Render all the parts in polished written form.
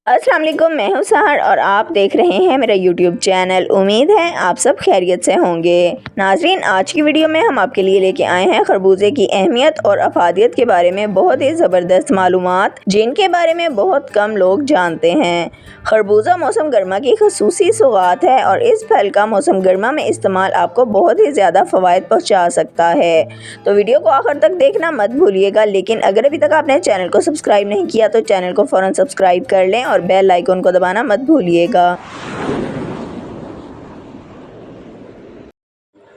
السلام علیکم، میں ہوں سحر اور آپ دیکھ رہے ہیں میرا یوٹیوب چینل۔ امید ہے آپ سب خیریت سے ہوں گے۔ ناظرین، آج کی ویڈیو میں ہم آپ کے لیے لے کے آئے ہیں خربوزے کی اہمیت اور افادیت کے بارے میں بہت ہی زبردست معلومات، جن کے بارے میں بہت کم لوگ جانتے ہیں۔ خربوزہ موسم گرما کی خصوصی سوغات ہے اور اس پھل کا موسم گرما میں استعمال آپ کو بہت ہی زیادہ فوائد پہنچا سکتا ہے۔ تو ویڈیو کو آخر تک دیکھنا مت بھولیے گا، لیکن اگر ابھی تک آپ نے چینل کو سبسکرائب نہیں کیا تو چینل کو فوراً سبسکرائب کر لیں اور بیل آئیکن کو دبانا مت بھولیے گا۔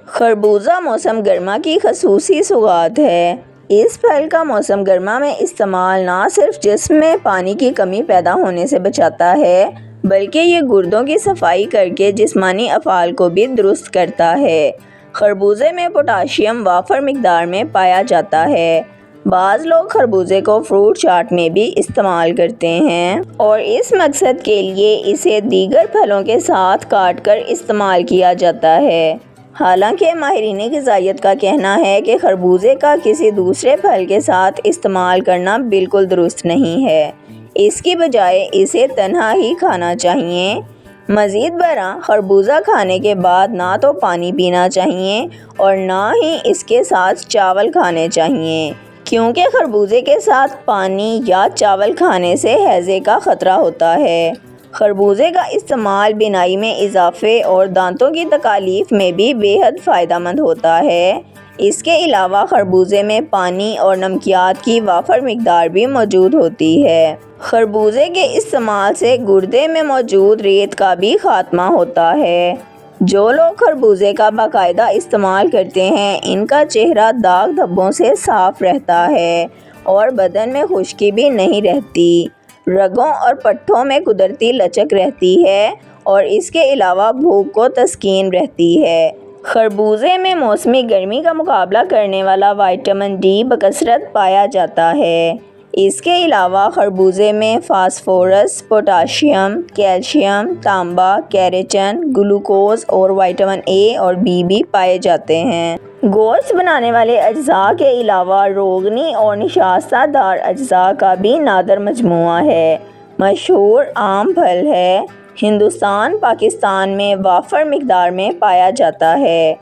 خربوزہ موسم گرما کی خصوصی سوغات ہے۔ اس پھل کا موسم گرما میں استعمال نہ صرف جسم میں پانی کی کمی پیدا ہونے سے بچاتا ہے، بلکہ یہ گردوں کی صفائی کر کے جسمانی افعال کو بھی درست کرتا ہے۔ خربوزے میں پوٹاشیم وافر مقدار میں پایا جاتا ہے۔ بعض لوگ خربوزے کو فروٹ چاٹ میں بھی استعمال کرتے ہیں اور اس مقصد کے لیے اسے دیگر پھلوں کے ساتھ کاٹ کر استعمال کیا جاتا ہے۔ حالانکہ ماہرین غذائیت کا کہنا ہے کہ خربوزے کا کسی دوسرے پھل کے ساتھ استعمال کرنا بالکل درست نہیں ہے، اس کی بجائے اسے تنہا ہی کھانا چاہیے۔ مزید برآں، خربوزہ کھانے کے بعد نہ تو پانی پینا چاہیے اور نہ ہی اس کے ساتھ چاول کھانے چاہیے، کیونکہ خربوزے کے ساتھ پانی یا چاول کھانے سے ہیضے کا خطرہ ہوتا ہے۔ خربوزے کا استعمال بینائی میں اضافے اور دانتوں کی تکالیف میں بھی بے حد فائدہ مند ہوتا ہے۔ اس کے علاوہ خربوزے میں پانی اور نمکیات کی وافر مقدار بھی موجود ہوتی ہے۔ خربوزے کے استعمال سے گردے میں موجود ریت کا بھی خاتمہ ہوتا ہے۔ جو لوگ خربوزے کا باقاعدہ استعمال کرتے ہیں، ان کا چہرہ داغ دھبوں سے صاف رہتا ہے اور بدن میں خشکی بھی نہیں رہتی۔ رگوں اور پٹھوں میں قدرتی لچک رہتی ہے اور اس کے علاوہ بھوک کو تسکین رہتی ہے۔ خربوزے میں موسمی گرمی کا مقابلہ کرنے والا وٹامن ڈی بکثرت پایا جاتا ہے۔ اس کے علاوہ خربوزے میں فاسفورس، پوٹاشیم، کیلشیم، تانبا، کیروٹین، گلوکوز اور وٹامن اے اور بی بھی پائے جاتے ہیں۔ گوشت بنانے والے اجزاء کے علاوہ روغنی اور نشاستہ دار اجزاء کا بھی نادر مجموعہ ہے۔ مشہور آم پھل ہے۔ ہندوستان، پاکستان میں وافر مقدار میں پایا جاتا ہے۔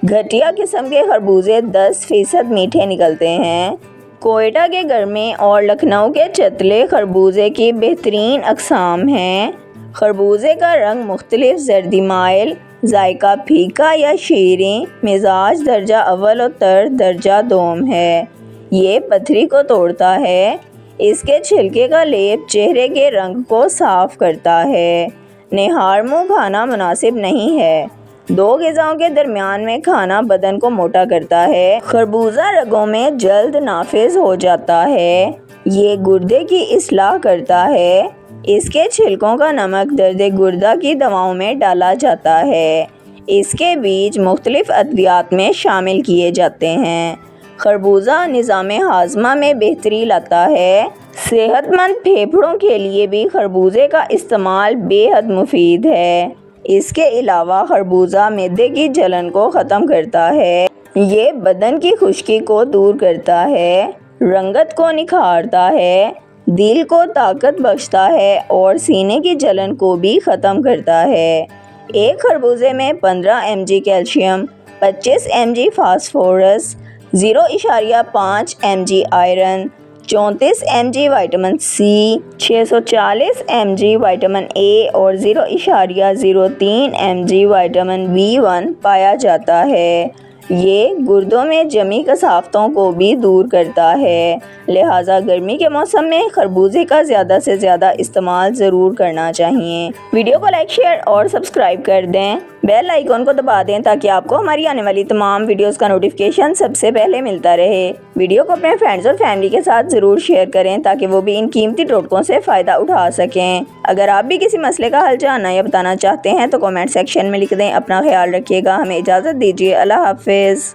گھٹیا قسم کے خربوزے 10% میٹھے نکلتے ہیں۔ کوئٹہ کے گرمے اور لکھنؤ کے چتلے خربوزے کی بہترین اقسام ہیں۔ خربوزے کا رنگ مختلف زردی مائل، ذائقہ پھیکا یا شیریں، مزاج درجہ اول و تر درجہ دوم ہے۔ یہ پتھری کو توڑتا ہے۔ اس کے چھلکے کا لیپ چہرے کے رنگ کو صاف کرتا ہے۔ نہار منہ کھانا مناسب نہیں ہے۔ دو غذاؤں کے درمیان میں کھانا بدن کو موٹا کرتا ہے۔ خربوزہ رگوں میں جلد نافذ ہو جاتا ہے۔ یہ گردے کی اصلاح کرتا ہے۔ اس کے چھلکوں کا نمک درد گردہ کی دواؤں میں ڈالا جاتا ہے۔ اس کے بیج مختلف ادویات میں شامل کیے جاتے ہیں۔ خربوزہ نظام ہاضمہ میں بہتری لاتا ہے۔ صحت مند پھیپھڑوں کے لیے بھی خربوزے کا استعمال بے حد مفید ہے۔ اس کے علاوہ خربوزہ معدے کی جلن کو ختم کرتا ہے۔ یہ بدن کی خشکی کو دور کرتا ہے، رنگت کو نکھارتا ہے، دل کو طاقت بخشتا ہے اور سینے کی جلن کو بھی ختم کرتا ہے۔ ایک خربوزے میں 15 mg calcium, 25 mg phosphorus, 0.5 mg iron, 34 mg vitamin C, 640 mg vitamin A اور 0.03 mg وٹامن B1 پایا جاتا ہے۔ یہ گردوں میں جمی کثافتوں کو بھی دور کرتا ہے، لہٰذا گرمی کے موسم میں خربوزے کا زیادہ سے زیادہ استعمال ضرور کرنا چاہیے۔ ویڈیو کو لائک، شیئر اور سبسکرائب کر دیں۔ بیل آئیکن کو دبا دیں تاکہ آپ کو ہماری آنے والی تمام ویڈیوز کا نوٹیفیکیشن سب سے پہلے ملتا رہے۔ ویڈیو کو اپنے فرینڈز اور فیملی کے ساتھ ضرور شیئر کریں تاکہ وہ بھی ان قیمتی ٹوٹکوں سے فائدہ اٹھا سکیں۔ اگر آپ بھی کسی مسئلے کا حل جاننا یا بتانا چاہتے ہیں تو کمنٹ سیکشن میں لکھ دیں۔ اپنا خیال رکھیے گا۔ ہمیں اجازت دیجیے۔ اللہ حافظ۔